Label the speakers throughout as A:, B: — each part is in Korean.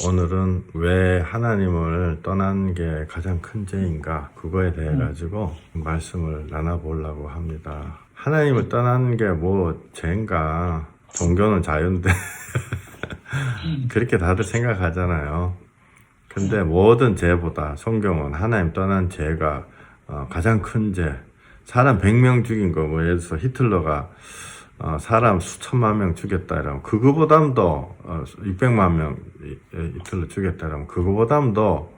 A: 오늘은 왜 하나님을 떠난 게 가장 큰 죄인가 그거에 대해 가지고 말씀을 나눠보려고 합니다. 하나님을 떠난 게 뭐 죄인가? 종교는 자유인데 그렇게 다들 생각하잖아요. 근데 모든 죄보다 성경은 하나님 떠난 죄가 가장 큰 죄. 사람 100명 죽인 거, 뭐 예를 들어서 히틀러가 사람 수천만 명 죽였다 이러면 그거보담도 600만 명 히틀러 죽였다 이러면 그거보담도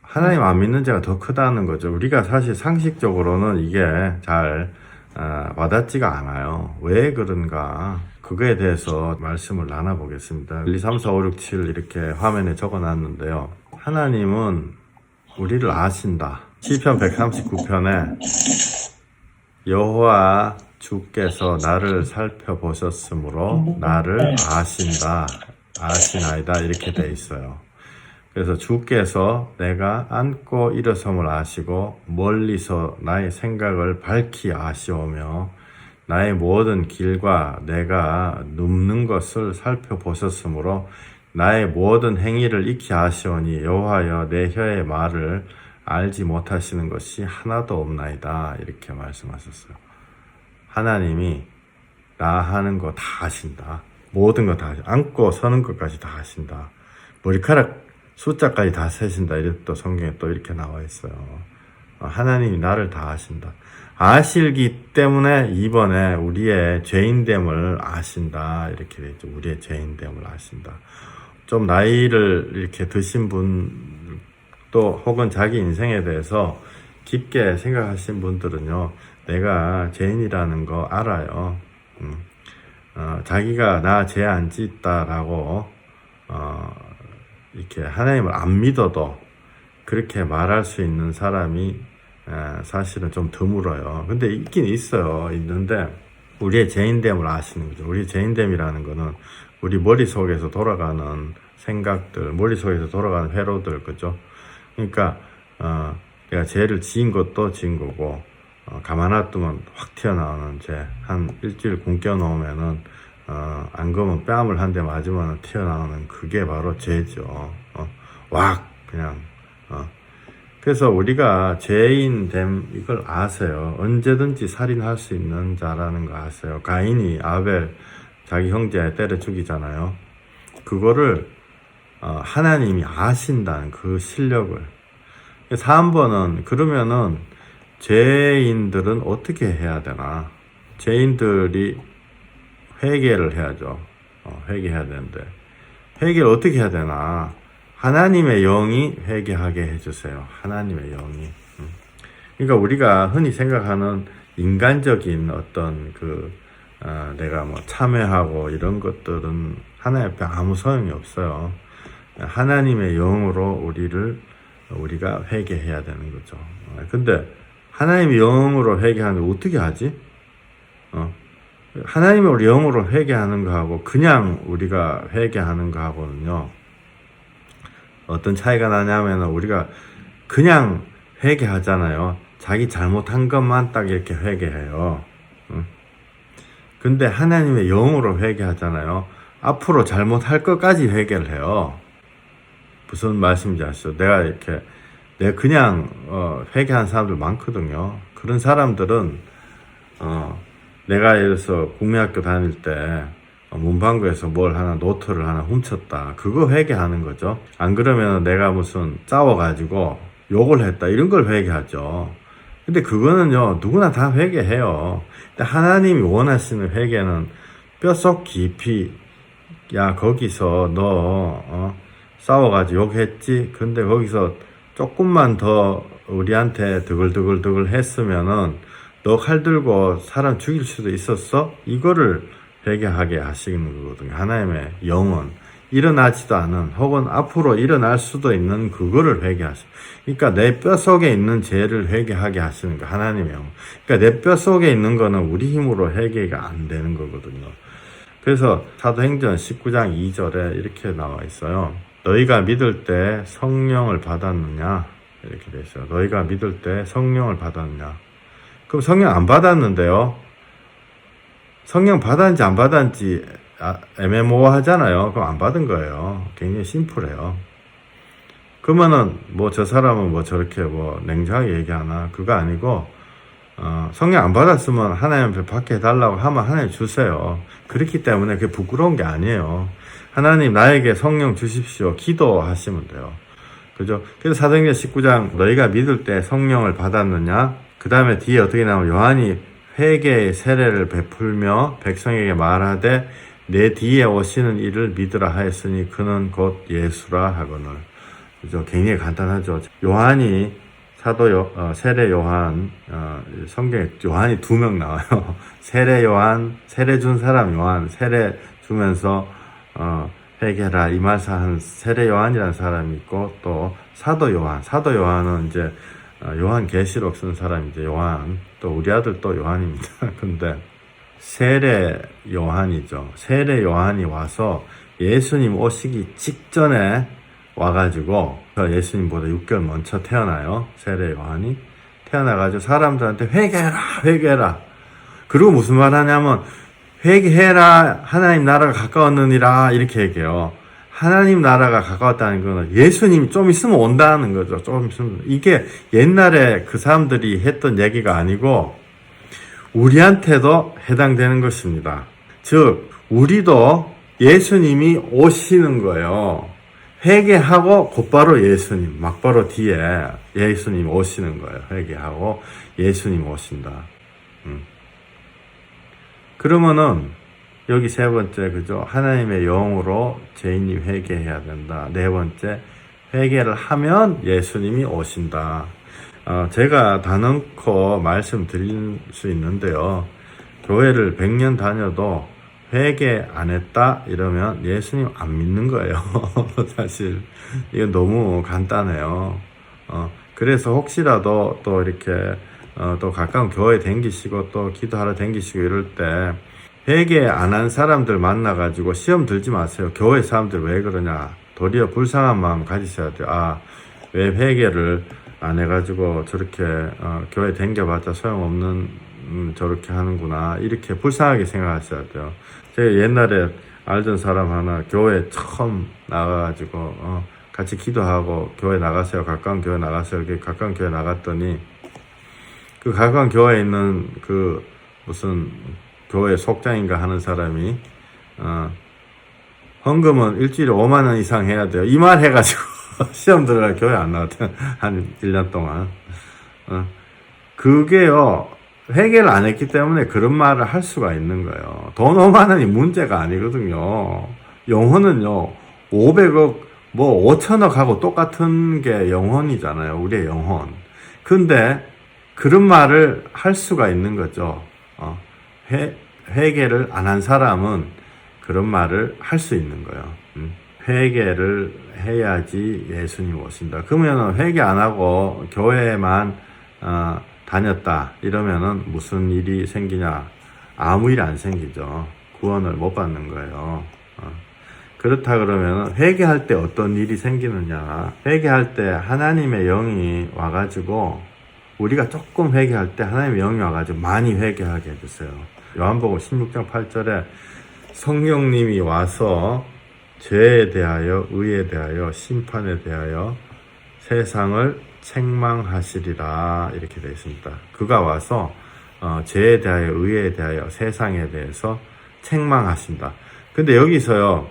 A: 하나님 안 믿는 죄가 더 크다는 거죠. 우리가 사실 상식적으로는 이게 잘 와닿지가 않아요. 왜 그런가? 그거에 대해서 말씀을 나눠보겠습니다. 1, 2, 3, 4, 5, 6, 7 이렇게 화면에 적어놨는데요. 하나님은 우리를 아신다. 시편 139편에 여호와 주께서 나를 살펴보셨으므로 나를 아신다. 아시나이다. 이렇게 돼 있어요. 그래서 주께서 내가 앉고 일어섬을 아시고 멀리서 나의 생각을 밝히 아시오며 나의 모든 길과 내가 눕는 것을 살펴보셨으므로 나의 모든 행위를 익히 아시오니 여호와여 내 혀의 말을 알지 못하시는 것이 하나도 없나이다. 이렇게 말씀하셨어요. 하나님이 나 하는 거 다 아신다. 모든 거 다 아신다. 앉고 서는 것까지 다 아신다. 머리카락 숫자까지 다 세신다. 이렇게 또 성경에 또 이렇게 나와 있어요. 하나님이 나를 다 아신다. 아실기 때문에 이번에 우리의 죄인됨을 아신다. 이렇게 돼 있죠. 우리의 죄인됨을 아신다. 좀 나이를 이렇게 드신 분 또 혹은 자기 인생에 대해서 깊게 생각하신 분들은요. 내가 죄인이라는 거 알아요. 자기가 나 죄 안 짓다라고 이렇게 하나님을 안 믿어도 그렇게 말할 수 있는 사람이 사실은 좀 드물어요. 근데 있긴 있어요. 있는데 우리의 죄인됨을 아시는 거죠. 우리의 죄인됨이라는 거는 우리 머릿속에서 돌아가는 생각들, 머릿속에서 돌아가는 회로들, 그죠? 그러니까 내가 죄를 지은 것도 지은 거고 가만 놔두면 확 튀어나오는 죄, 한 일주일 굶겨 놓으면은 안 그러면 뺨을 한 대 맞으면 튀어나오는 그게 바로 죄죠. 왁 그냥 그래서 우리가 죄인됨 이걸 아세요. 언제든지 살인할 수 있는 자라는 거 아세요. 가인이 아벨 자기 형제 때려 죽이잖아요. 그거를 하나님이 아신다는 그 실력을. 그래서 한 번은 그러면은 죄인들은 어떻게 해야 되나? 죄인들이 회개를 해야죠. 회개해야 되는데 회개를 어떻게 해야 되나? 하나님의 영이 회개하게 해주세요. 하나님의 영이. 그러니까 우리가 흔히 생각하는 인간적인 어떤 내가 뭐 참회하고 이런 것들은 하나님 앞에 아무 소용이 없어요. 하나님의 영으로 우리가 회개해야 되는 거죠. 근데 하나님의 영으로 회개하는 거 어떻게 하지? 하나님의 영으로 회개하는 거하고 그냥 우리가 회개하는 거하고는요. 어떤 차이가 나냐면 우리가 그냥 회개하잖아요. 자기 잘못한 것만 딱 이렇게 회개해요. 근데 하나님의 영으로 회개하잖아요. 앞으로 잘못할 것까지 회개를 해요. 무슨 말씀인지 아시죠? 내가 그냥 회개한 사람들 많거든요. 그런 사람들은 내가 예를 들어서 국민학교 다닐 때 문방구에서 뭘 하나 노트를 하나 훔쳤다. 그거 회개하는 거죠. 안 그러면 내가 무슨 싸워가지고 욕을 했다. 이런 걸 회개하죠. 근데 그거는요 누구나 다 회개해요. 근데 하나님이 원하시는 회개는 뼛속 깊이 야 거기서 너 싸워가지고 욕했지. 근데 거기서 조금만 더 우리한테 드글드글 했으면은 너 칼 들고 사람 죽일 수도 있었어? 이거를 회개하게 하시는 거거든요. 하나님의 영은 일어나지도 않은 혹은 앞으로 일어날 수도 있는 그거를 회개하시. 그러니까 내 뼛속에 있는 죄를 회개하게 하시는 거 하나님의 영. 그러니까 내 뼛속에 있는 거는 우리 힘으로 회개가 안 되는 거거든요. 그래서 사도행전 19장 2절에 이렇게 나와 있어요. 너희가 믿을 때 성령을 받았느냐? 이렇게 돼 있어요. 너희가 믿을 때 성령을 받았느냐? 그럼 성령 안 받았는데요. 성령 받았는지 안 받았는지 애매모호하잖아요. 그럼 안 받은 거예요. 굉장히 심플해요. 그러면은 뭐 저 사람은 뭐 저렇게 뭐 냉정하게 얘기하나? 그거 아니고 성령 안 받았으면 하나님 앞에 받게 해달라고 하면 하나님 주세요. 그렇기 때문에 그게 부끄러운 게 아니에요. 하나님 나에게 성령 주십시오. 기도하시면 돼요. 그죠? 그래서 사도행전 19장 너희가 믿을 때 성령을 받았느냐? 그 다음에 뒤에 어떻게 나오면 요한이 회개의 세례를 베풀며 백성에게 말하되 내 뒤에 오시는 이를 믿으라 하였으니 그는 곧 예수라 하거늘. 그죠? 굉장히 간단하죠. 요한이 세례 요한, 성경에 요한이 2명 나와요. 세례 요한, 세례 준 사람 요한, 세례 주면서, 회개라 이 말사 한 세례 요한이라는 사람이 있고, 또 사도 요한은 이제, 요한 계시록 쓴 사람이 요한, 또 우리 아들 또 요한입니다. 근데, 세례 요한이죠. 세례 요한이 와서 예수님 오시기 직전에 와가지고 예수님보다 6개월 먼저 태어나요. 세례 요한이 태어나가지고 사람들한테 회개해라. 그리고 무슨 말 하냐면 회개해라 하나님 나라가 가까웠느니라 이렇게 얘기해요. 하나님 나라가 가까웠다는 거는 예수님이 좀 있으면 온다는 거죠. 좀 있으면. 이게 옛날에 그 사람들이 했던 얘기가 아니고 우리한테도 해당되는 것입니다. 즉 우리도 예수님이 오시는 거예요. 회개하고 곧바로 예수님, 막바로 뒤에 예수님 오시는 거예요. 회개하고 예수님 오신다. 그러면은 여기 세 번째 그죠? 하나님의 영으로 죄인이 회개해야 된다. 네 번째 회개를 하면 예수님이 오신다. 제가 단언코 말씀드릴 수 있는데요. 교회를 100년 다녀도 회개 안 했다 이러면 예수님 안 믿는 거예요. 사실 이건 너무 간단해요. 그래서 혹시라도 또 이렇게 또 가까운 교회 댕기시고 또 기도하러 댕기시고 이럴 때 회개 안 한 사람들 만나가지고 시험 들지 마세요. 교회 사람들 왜 그러냐. 도리어 불쌍한 마음 가지셔야 돼요. 왜 회개를 안 해가지고 저렇게 교회 댕겨봤자 소용없는 저렇게 하는구나 이렇게 불쌍하게 생각하셔야 돼요. 제가 옛날에 알던 사람 하나 교회 처음 나가가지고 같이 기도하고 교회 나가세요. 가까운 교회 나가세요. 이렇게 가까운 교회 나갔더니 그 가까운 교회에 있는 그 무슨 교회 속장인가 하는 사람이 헌금은 일주일에 5만 원 이상 해야 돼요. 이 말 해가지고 시험 들어가 교회 안 나왔대요. 한 1년 동안. 그게요. 회개를 안 했기 때문에 그런 말을 할 수가 있는 거예요. 돈 5만 원이 문제가 아니거든요. 영혼은요, 500억, 뭐 5천억 하고 똑같은 게 영혼이잖아요. 우리의 영혼. 근데 그런 말을 할 수가 있는 거죠. 회개를 안 한 사람은 그런 말을 할 수 있는 거예요. 회개를 해야지 예수님 오신다. 그러면 회개 안 하고 교회만 다녔다 이러면은 무슨 일이 생기냐? 아무 일 안 생기죠. 구원을 못 받는 거예요. 그렇다 그러면은 회개할 때 어떤 일이 생기느냐? 회개할 때 하나님의 영이 와가지고 우리가 조금 회개할 때 하나님의 영이 와가지고 많이 회개하게 해주세요. 요한복음 16장 8절에 성령님이 와서 죄에 대하여, 의에 대하여, 심판에 대하여 세상을 책망하시리라 이렇게 되어 있습니다. 그가 와서 죄에 대하여, 의에 대하여, 세상에 대해서 책망하신다. 근데 여기서요,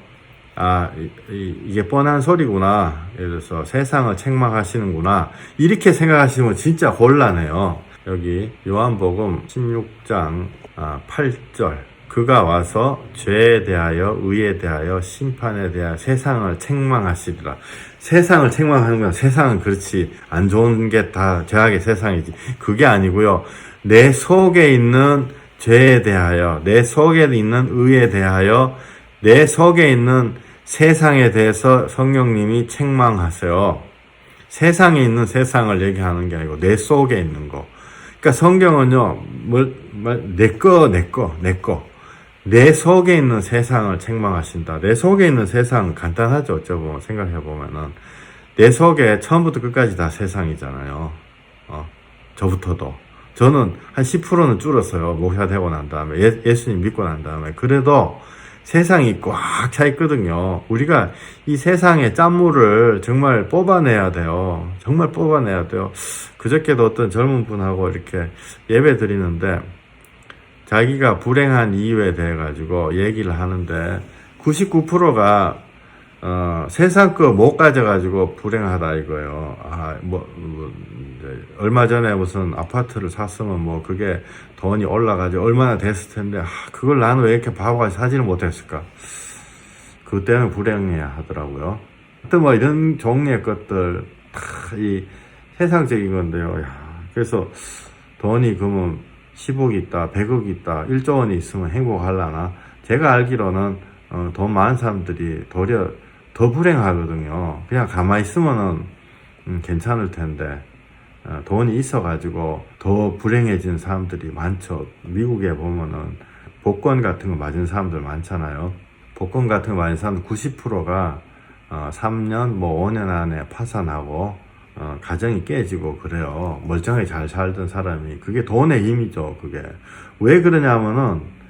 A: 이게 뻔한 소리구나. 예를 들어서 세상을 책망하시는구나. 이렇게 생각하시면 진짜 곤란해요. 여기 요한복음 16장 8절. 그가 와서 죄에 대하여, 의에 대하여, 심판에 대하여 세상을 책망하시리라. 세상을 책망하는 건 세상은 그렇지. 안 좋은 게 다 죄악의 세상이지. 그게 아니고요. 내 속에 있는 죄에 대하여, 내 속에 있는 의에 대하여, 내 속에 있는 세상에 대해서 성령님이 책망하세요. 세상에 있는 세상을 얘기하는 게 아니고 내 속에 있는 거. 그러니까 성경은요, 내 거. 내 속에 있는 세상을 책망하신다. 내 속에 있는 세상 간단하죠. 어쩌면 생각해보면은. 내 속에 처음부터 끝까지 다 세상이잖아요. 저부터도. 저는 한 10%는 줄었어요. 목사 되고 난 다음에. 예수님 믿고 난 다음에. 그래도 세상이 꽉 차 있거든요. 우리가 이 세상의 짠물을 정말 뽑아내야 돼요. 정말 뽑아내야 돼요. 그저께도 어떤 젊은 분하고 이렇게 예배 드리는데 자기가 불행한 이유에 대해 가지고 얘기를 하는데 99%가 세상 거 못 가져가지고 불행하다 이거예요. 얼마 전에 무슨 아파트를 샀으면 뭐 그게 돈이 올라가지고 얼마나 됐을 텐데, 그걸 나는 왜 이렇게 바보같이 사지를 못했을까? 그때는 불행해야 하더라고요. 하여튼 뭐 이런 종류의 것들, 이 세상적인 건데요. 그래서 돈이 그러면 10억 있다, 100억 있다, 1조 원이 있으면 행복하려나? 제가 알기로는 돈 많은 사람들이 도리어 더 불행하거든요. 그냥 가만히 있으면은 괜찮을 텐데 돈이 있어가지고 더 불행해진 사람들이 많죠. 미국에 보면은 복권 같은 거 맞은 사람들 많잖아요. 복권 같은 거 맞은 사람들 90%가 3년 뭐 5년 안에 파산하고 가정이 깨지고 그래요. 멀쩡하게 잘 살던 사람이. 그게 돈의 힘이죠. 그게 왜 그러냐면은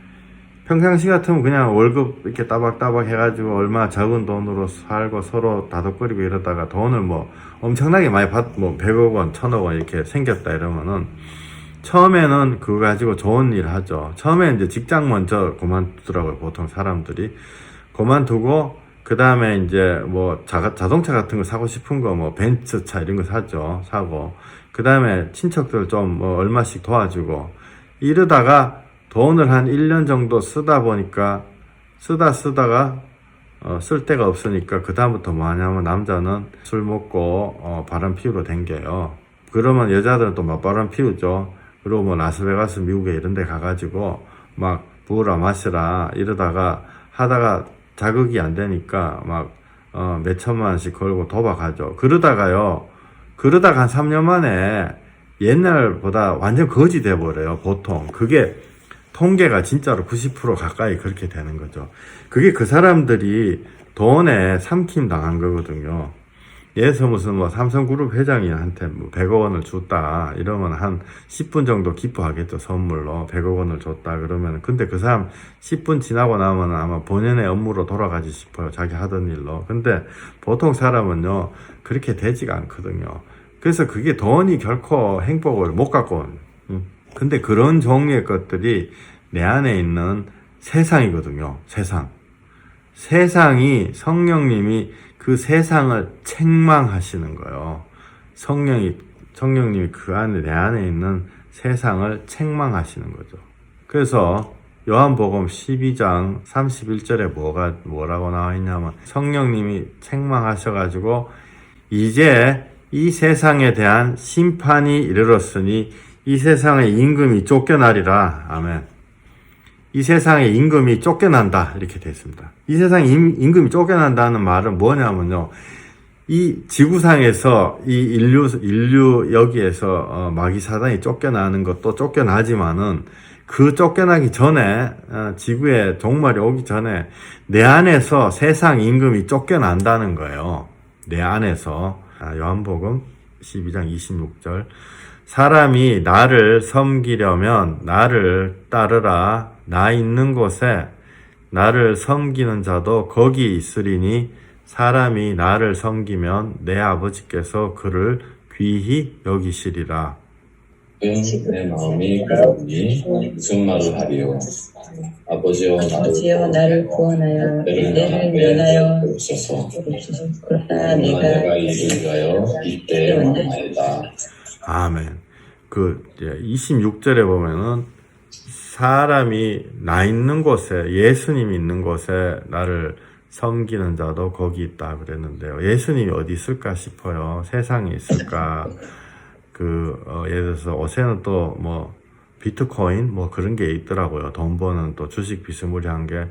A: 평상시 같으면 그냥 월급 이렇게 따박따박 해가지고 얼마 적은 돈으로 살고 서로 다독거리고 이러다가 돈을 뭐 엄청나게 많이 뭐 100억 원, 1000억 원 이렇게 생겼다 이러면은 처음에는 그거 가지고 좋은 일 하죠. 처음에 이제 직장 먼저 그만두더라고요. 보통 사람들이. 그만두고 그 다음에 이제 뭐 자동차 같은 거 사고 싶은 거 뭐 벤츠차 이런 거 사죠. 사고. 그 다음에 친척들 좀 뭐 얼마씩 도와주고 이러다가 돈을 한 1년 정도 쓰다 보니까 쓰다가 쓸 데가 없으니까 그 다음부터 뭐 하냐면 남자는 술 먹고 바람 피우러 댕겨요. 그러면 여자들은 또 막 바람 피우죠. 그리고 뭐 라스베가스 미국에 이런 데 가가지고 막 부으라 마시라 이러다가 하다가 자극이 안 되니까 막 몇 천만 원씩 걸고 도박하죠. 그러다가 한 3년 만에 옛날보다 완전 거지 돼버려요. 보통 그게 통계가 진짜로 90% 가까이 그렇게 되는 거죠. 그게 그 사람들이 돈에 삼킴 당한 거거든요. 예를 들어서 무슨 뭐 삼성그룹 회장이한테 뭐 100억 원을 줬다 이러면 한 10분 정도 기뻐하겠죠. 선물로 100억 원을 줬다 그러면. 근데 그 사람 10분 지나고 나면 아마 본연의 업무로 돌아가지 싶어요. 자기 하던 일로. 근데 보통 사람은요 그렇게 되지가 않거든요. 그래서 그게 돈이 결코 행복을 못 갖고 온. 근데 그런 종류의 것들이 내 안에 있는 세상이거든요. 세상이 성령님이 그 세상을 책망하시는 거예요. 성령님이 그 안에 내 안에 있는 세상을 책망하시는 거죠. 그래서 요한복음 12장 31절에 뭐라고 나와 있냐면 성령님이 책망하셔가지고 이제 이 세상에 대한 심판이 이르렀으니 이 세상의 임금이 쫓겨나리라. 아멘. 이 세상의 임금이 쫓겨난다. 이렇게 되어 있습니다. 이 세상의 임금이 쫓겨난다는 말은 뭐냐면요. 이 지구상에서 이 인류 여기에서 마귀 사단이 쫓겨나는 것도 쫓겨나지만은 그 쫓겨나기 전에 지구에 종말이 오기 전에 내 안에서 세상 임금이 쫓겨난다는 거예요. 내 안에서. 요한복음 12장 26절 사람이 나를 섬기려면 나를 따르라. 나 있는 곳에 나를 섬기는 자도 거기 있으리니 사람이 나를 섬기면 내 아버지께서 그를 귀히 여기시리라.
B: 내 마음이 그러니 무슨 말을 하리요. 아버지여 나를 구원하여 내를 면하여 주옵소서. 그러나 내가 이를 위하여 이때에 원하나이다.
A: 아멘. 26절에 보면은 사람이 나 있는 곳에 예수님이 있는 곳에 나를 섬기는 자도 거기 있다 그랬는데요. 예수님이 어디 있을까 싶어요. 세상에 있을까? 예를 들어서 요새는 또 뭐 비트코인 뭐 그런 게 있더라고요. 돈 버는 또 주식 비스무리한 게.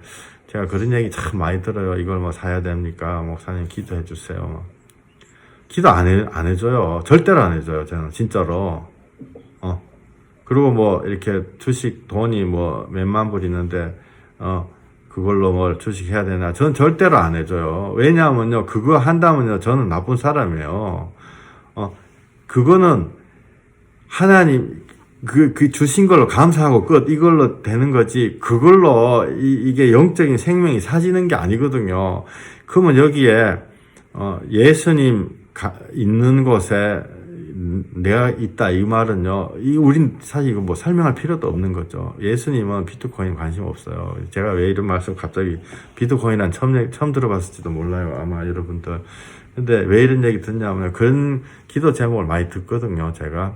A: 제가 그런 얘기 참 많이 들어요. 이걸 뭐 사야 됩니까? 목사님 기도해 주세요. 기도 안 해줘요. 절대로 안 해줘요. 저는 진짜로. 그리고 뭐 이렇게 주식 돈이 뭐 몇만 불 있는데 그걸로 뭘 주식 해야 되나? 저는 절대로 안 해줘요. 왜냐하면요, 그거 한다면요, 저는 나쁜 사람이에요. 그거는 하나님 그 주신 걸로 감사하고 끝. 이걸로 되는 거지. 그걸로 이게 영적인 생명이 사지는 게 아니거든요. 그러면 여기에, 예수님 있는 곳에 내가 있다. 이 말은요. 우린 사실 이거 뭐 설명할 필요도 없는 거죠. 예수님은 비트코인 관심 없어요. 제가 왜 이런 말씀 갑자기 비트코인은 처음 들어봤을지도 몰라요. 아마 여러분들. 근데 왜 이런 얘기 듣냐면 그런 기도 제목을 많이 듣거든요. 제가.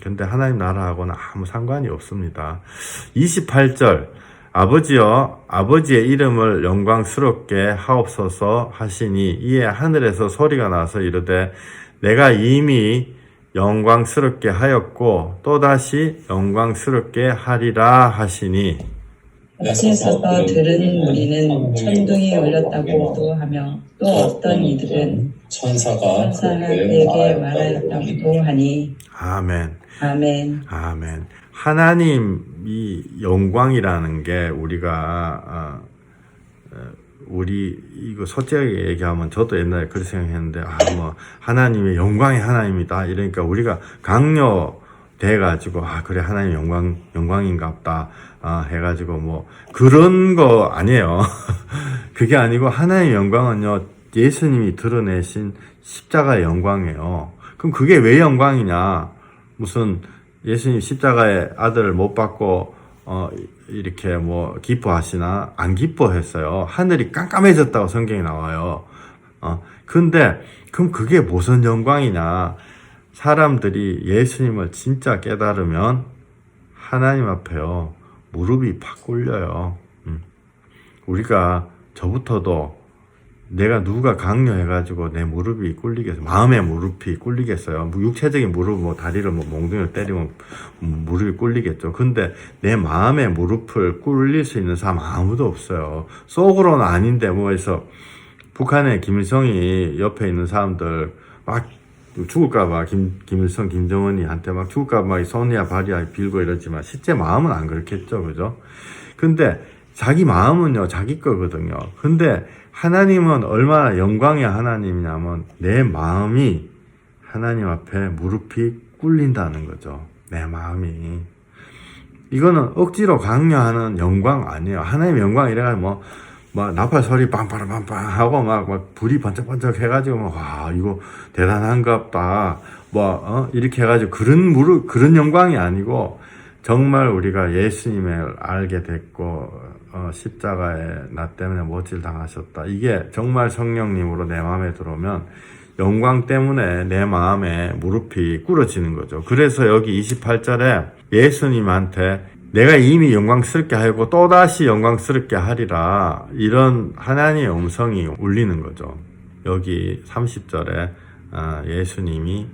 A: 근데 하나님 나라하고는 아무 상관이 없습니다. 28절. 아버지여, 아버지의 이름을 영광스럽게 하옵소서 하시니 이에 하늘에서 소리가 나서 이르되 내가 이미 영광스럽게 하였고 또다시 영광스럽게 하리라 하시니
C: 앞에서서 들은 무리는 천둥이 울렸다고도 하며 또 어떤 이들은
B: 천사가
C: 그에게 말하였다고도 하니
A: 아멘.
C: 아멘.
A: 아멘. 하나님이 영광이라는 게 우리가 우리 이거 솔직하게 얘기하면 저도 옛날에 그렇게 생각했는데 뭐 하나님의 영광이 하나님이다 이러니까 우리가 강요돼 가지고 그래 하나님 영광인갑다 해가지고 뭐 그런 거 아니에요. 그게 아니고 하나님의 영광은요 예수님이 드러내신 십자가의 영광이에요. 그럼 그게 왜 영광이냐? 무슨 예수님 십자가의 아들을 못 받고 이렇게 뭐 기뻐하시나? 안 기뻐했어요. 하늘이 깜깜해졌다고 성경에 나와요. 근데 그럼 그게 무슨 영광이냐? 사람들이 예수님을 진짜 깨달으면 하나님 앞에요 무릎이 팍 꿇려요. 우리가 저부터도 내가 누가 강요해가지고 내 무릎이 꿇리겠어요? 마음의 무릎이 꿇리겠어요? 뭐 육체적인 무릎, 뭐 다리를 뭐 몽둥이를 때리면 무릎이 꿇리겠죠. 근데 내 마음의 무릎을 꿇릴 수 있는 사람 아무도 없어요. 속으로는 아닌데 뭐 해서 북한의 김일성이 옆에 있는 사람들 막 죽을까봐 김일성, 김정은이 한테 막 죽을까봐 막 손이야 발이야 빌고 이러지만 실제 마음은 안 그렇겠죠. 그죠? 근데 자기 마음은요, 자기 거거든요. 근데 하나님은 얼마나 영광의 하나님이냐면 내 마음이 하나님 앞에 무릎이 꿇린다는 거죠. 내 마음이. 이거는 억지로 강요하는 영광 아니에요. 하나님의 영광 이래가지고 막 나팔 소리 빵빵빵빵 하고 막 불이 번쩍번쩍 해가지고 와 이거 대단한갑다 이렇게 해가지고 그런 영광이 아니고 정말 우리가 예수님을 알게 됐고 십자가에 나 때문에 못질 당하셨다. 이게 정말 성령님으로 내 마음에 들어오면 영광 때문에 내 마음에 무릎이 꿇어지는 거죠. 그래서 여기 28절에 예수님한테 내가 이미 영광스럽게 하고 또다시 영광스럽게 하리라 이런 하나님의 음성이 울리는 거죠. 여기 30절에 예수님이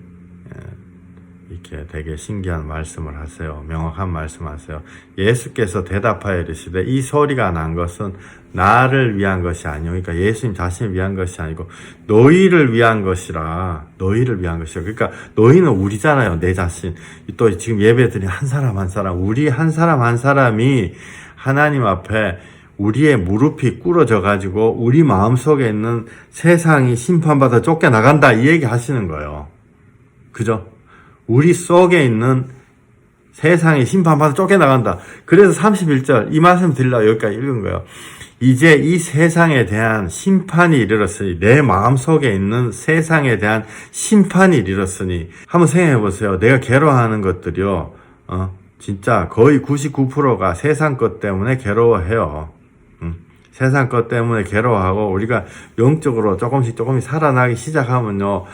A: 이렇게 되게 신기한 말씀을 하세요. 명확한 말씀하세요. 예수께서 대답하여 이르시되 이 소리가 난 것은 나를 위한 것이 아니요. 그러니까 예수님 자신을 위한 것이 아니고 너희를 위한 것이라. 너희를 위한 것이요. 그러니까 너희는 우리잖아요. 내 자신. 또 지금 예배드린 한 사람 한 사람. 우리 한 사람 한 사람이 하나님 앞에 우리의 무릎이 꿇어져 가지고 우리 마음속에 있는 세상이 심판받아 쫓겨나간다. 이 얘기 하시는 거예요. 그죠? 우리 속에 있는 세상이 심판받아 쫓겨나간다. 그래서 31절 이 말씀 드리려고 여기까지 읽은 거예요. 이제 이 세상에 대한 심판이 이르렀으니 내 마음속에 있는 세상에 대한 심판이 이르렀으니 한번 생각해 보세요. 내가 괴로워하는 것들이요. 진짜 거의 99%가 세상 것 때문에 괴로워해요. 세상 것 때문에 괴로워하고 우리가 영적으로 조금씩 살아나기 시작하면요.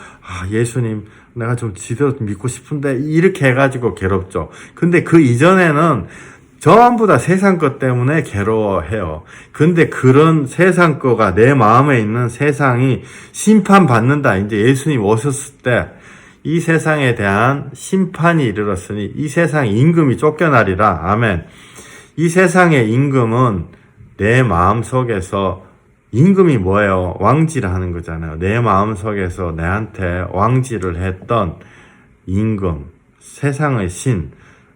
A: 예수님 내가 좀 지대로 믿고 싶은데 이렇게 해가지고 괴롭죠. 근데 그 이전에는 전부 다 세상 것 때문에 괴로워해요. 근데 그런 세상 거가 내 마음에 있는 세상이 심판받는다. 이제 예수님 오셨을 때 이 세상에 대한 심판이 이르렀으니 이 세상 임금이 쫓겨나리라. 아멘. 이 세상의 임금은 내 마음 속에서 임금이 뭐예요? 왕지를 하는 거잖아요. 내 마음 속에서 내한테 왕지를 했던 임금, 세상의 신,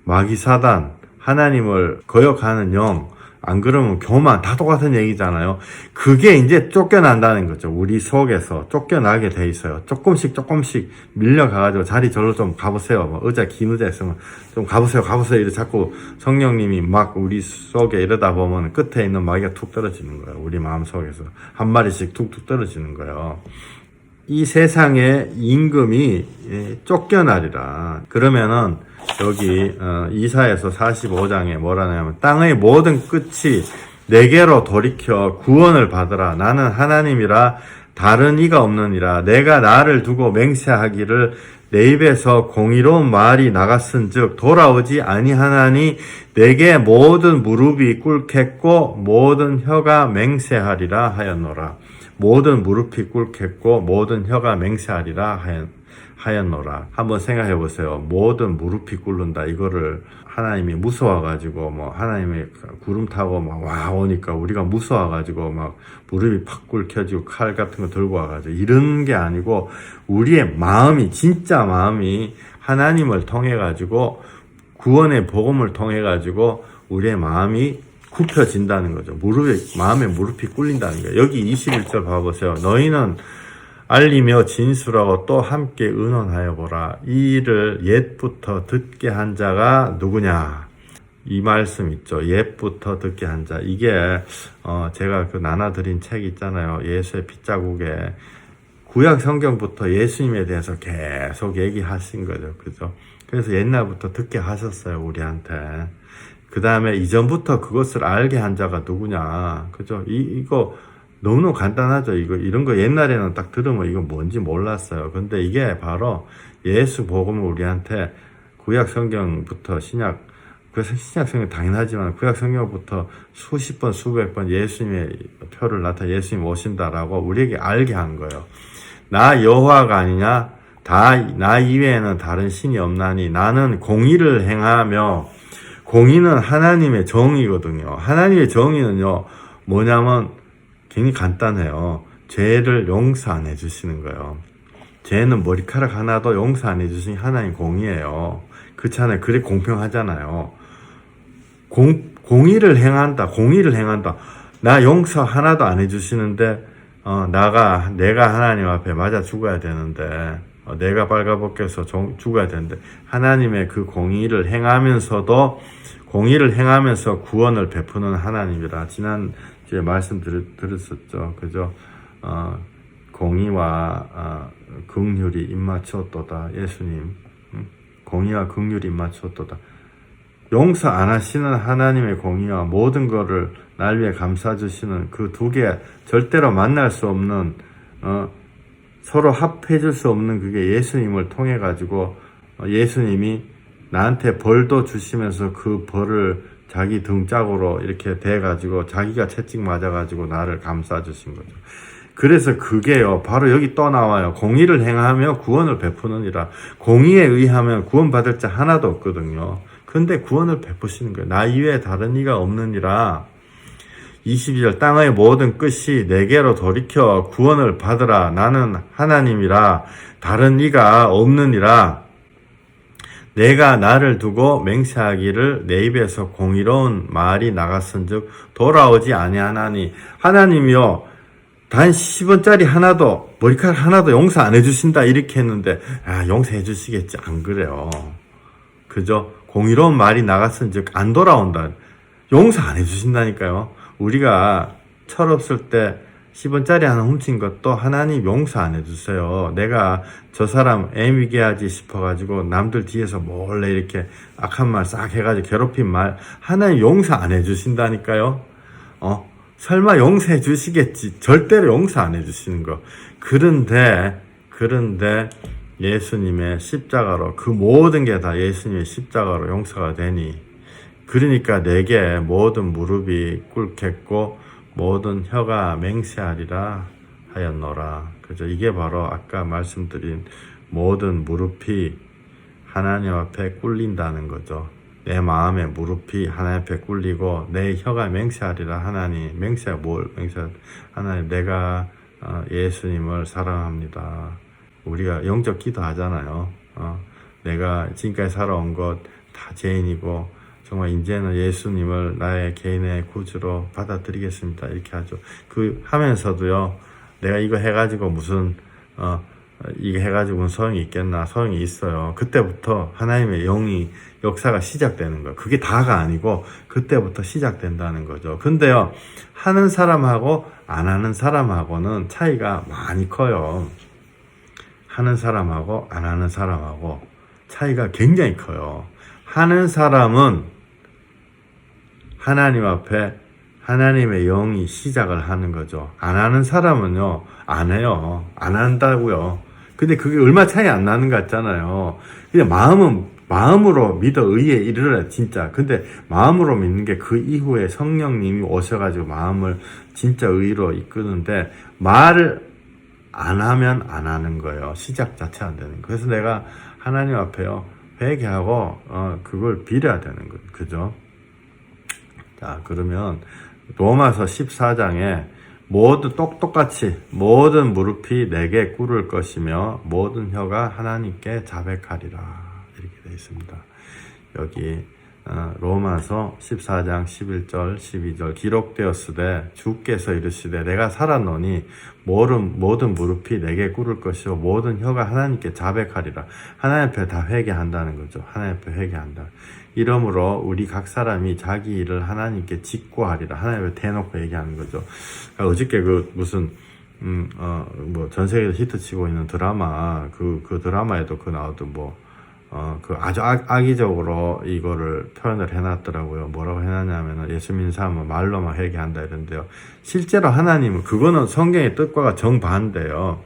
A: 마귀사단, 하나님을 거역하는 영, 안 그러면 교만 다 똑같은 얘기잖아요. 그게 이제 쫓겨난다는 거죠. 우리 속에서 쫓겨나게 돼 있어요. 조금씩 밀려가가지고 자리 절로 좀 가보세요. 뭐 의자 긴 의자 있으면 좀 가보세요. 이래 자꾸 성령님이 막 우리 속에 이러다 보면 끝에 있는 마귀가 툭 떨어지는 거예요. 우리 마음 속에서 한 마리씩 툭툭 떨어지는 거예요. 이 세상의 임금이 쫓겨나리라. 그러면은 여기 이사야서 45장에 뭐라 하냐면 땅의 모든 끝이 내게로 돌이켜 구원을 받으라. 나는 하나님이라 다른 이가 없느니라. 내가 나를 두고 맹세하기를 내 입에서 공의로운 말이 나갔은즉 돌아오지 아니하나니 내게 모든 무릎이 꿇겠고 모든 혀가 맹세하리라 하였노라. 모든 무릎이 꿇겠고 모든 혀가 맹세하리라 하였노라. 한번 생각해 보세요. 모든 무릎이 꿇는다. 이거를 하나님이 무서워가지고 뭐 하나님이 구름 타고 막 와 오니까 우리가 무서워가지고 막 무릎이 팍 꿇혀지고 칼 같은 거 들고 와가지고 이런 게 아니고 우리의 마음이 진짜 마음이 하나님을 통해 가지고 구원의 복음을 통해 가지고 우리의 마음이 굽혀진다는 거죠. 마음에 무릎이 꿇린다는 거예요. 여기 21절 봐보세요. 너희는 알리며 진술하고 또 함께 의논하여 보라. 이 일을 옛부터 듣게 한 자가 누구냐? 이 말씀 있죠. 옛부터 듣게 한 자. 이게 제가 그 나눠드린 책 있잖아요. 예수의 핏자국에 구약 성경부터 예수님에 대해서 계속 얘기하신 거죠. 그죠? 그래서 옛날부터 듣게 하셨어요. 우리한테. 그 다음에 이전부터 그것을 알게 한 자가 누구냐. 그죠? 이거 너무너무 간단하죠. 이런 거 옛날에는 딱 들으면 이거 뭔지 몰랐어요. 근데 이게 바로 예수 복음을 우리한테 구약 성경부터 신약 성경 당연하지만 구약 성경부터 수십 번, 수백 번 예수님의 표를 예수님 오신다라고 우리에게 알게 한 거예요. 나 여호와가 아니냐? 나 이외에는 다른 신이 없나니 나는 공의를 행하며 공의는 하나님의 정의거든요. 하나님의 정의는요, 뭐냐면, 굉장히 간단해요. 죄를 용서 안 해주시는 거예요. 죄는 머리카락 하나도 용서 안 해주시니 하나님 공의예요. 그렇잖아요. 그래 공평하잖아요. 공의를 행한다. 나 용서 하나도 안 해주시는데, 내가 하나님 앞에 맞아 죽어야 되는데, 내가 발가벗겨서 죽어야 되는데 하나님의 그 공의를 행하면서 구원을 베푸는 하나님이라. 지난주에 말씀 들었었죠. 그죠? 공의와 긍휼이 입맞추었도다. 예수님. 공의와 긍휼이 입맞추었도다. 용서 안 하시는 하나님의 공의와 모든 거를 날 위해 감싸주시는 그 두 개 절대로 만날 수 없는 서로 합해줄 수 없는 그게 예수님을 통해 가지고 예수님이 나한테 벌도 주시면서 그 벌을 자기 등짝으로 이렇게 대 가지고 자기가 채찍 맞아 가지고 나를 감싸 주신 거죠. 그래서 그게요 바로 여기 또 나와요. 공의를 행하며 구원을 베푸느니라. 공의에 의하면 구원받을 자 하나도 없거든요. 근데 구원을 베푸시는 거예요. 나 이외에 다른 이가 없느니라. 22절 땅의 모든 끝이 내게로 돌이켜 구원을 받으라. 나는 하나님이라 다른 이가 없느니라. 내가 나를 두고 맹세하기를 내 입에서 공의로운 말이 나갔은즉 돌아오지 아니하나니. 하나님이요 단 10원짜리 하나도 머리카락 하나도 용서 안 해주신다 이렇게 했는데 용서해 주시겠지. 안 그래요. 그죠? 공의로운 말이 나갔은즉 안 돌아온다. 용서 안 해주신다니까요. 우리가 철없을 때 10원짜리 하나 훔친 것도 하나님 용서 안 해주세요. 내가 저 사람 애미게 하지 싶어가지고 남들 뒤에서 몰래 이렇게 악한 말 싹 해가지고 괴롭힌 말 하나님 용서 안 해주신다니까요. 설마 용서해 주시겠지. 절대로 용서 안 해주시는 거. 그런데 예수님의 십자가로 그 모든 게 다 예수님의 십자가로 용서가 되니 그러니까 내게 모든 무릎이 꿇겠고 모든 혀가 맹세하리라 하였노라. 그죠? 이게 바로 아까 말씀드린 모든 무릎이 하나님 앞에 꿇린다는 거죠. 내 마음의 무릎이 하나님 앞에 꿇리고 내 혀가 맹세하리라. 하나님 하나님 내가 예수님을 사랑합니다. 우리가 영적 기도하잖아요. 내가 지금까지 살아온 것 다 죄인이고 정말 이제는 예수님을 나의 개인의 구주로 받아들이겠습니다. 이렇게 하죠. 그 하면서도요, 내가 이거 해가지고 무슨 이게 해가지고 무슨 소용이 있겠나? 소용이 있어요. 그때부터 하나님의 영이 역사가 시작되는 거예요. 그게 다가 아니고 그때부터 시작된다는 거죠. 근데요, 하는 사람하고 안 하는 사람하고는 차이가 많이 커요. 하는 사람하고 안 하는 사람하고 차이가 굉장히 커요. 하는 사람은 하나님 앞에 하나님의 영이 시작을 하는 거죠. 안 하는 사람은요, 안 해요. 안 한다고요. 근데 그게 얼마 차이 안 나는 것 같잖아요. 그냥 마음으로 믿어 의에 이르라, 진짜. 근데 마음으로 믿는 게 그 이후에 성령님이 오셔가지고 마음을 진짜 의로 이끄는데, 말을 안 하면 안 하는 거예요. 시작 자체 안 되는 거예요. 그래서 내가 하나님 앞에요, 회개하고, 그걸 빌어야 되는 거예요. 그죠? 자, 그러면, 로마서 14장에 똑같이 모든 무릎이 내게 꿇을 것이며 모든 혀가 하나님께 자백하리라, 이렇게 되어 있습니다. 여기 로마서 14장 11절 12절 기록되었으되 주께서 이르시되 내가 살았노니 모든 무릎이 내게 꿇을 것이요 모든 혀가 하나님께 자백하리라. 하나님 앞에 다 회개한다는 거죠. 하나님 앞에 회개한다. 이러므로 우리 각 사람이 자기 일을 하나님께 직고하리라. 하나님 앞에 대놓고 얘기하는 거죠. 어저께 무슨 전 세계에서 히트치고 있는 드라마, 그 드라마에도 나오던 아주 악의적으로 이거를 표현을 해놨더라고요. 뭐라고 해놨냐면은 예수 믿는 사람은 말로만 회개한다 이런데요. 실제로 하나님은 그거는 성경의 뜻과 정반대예요.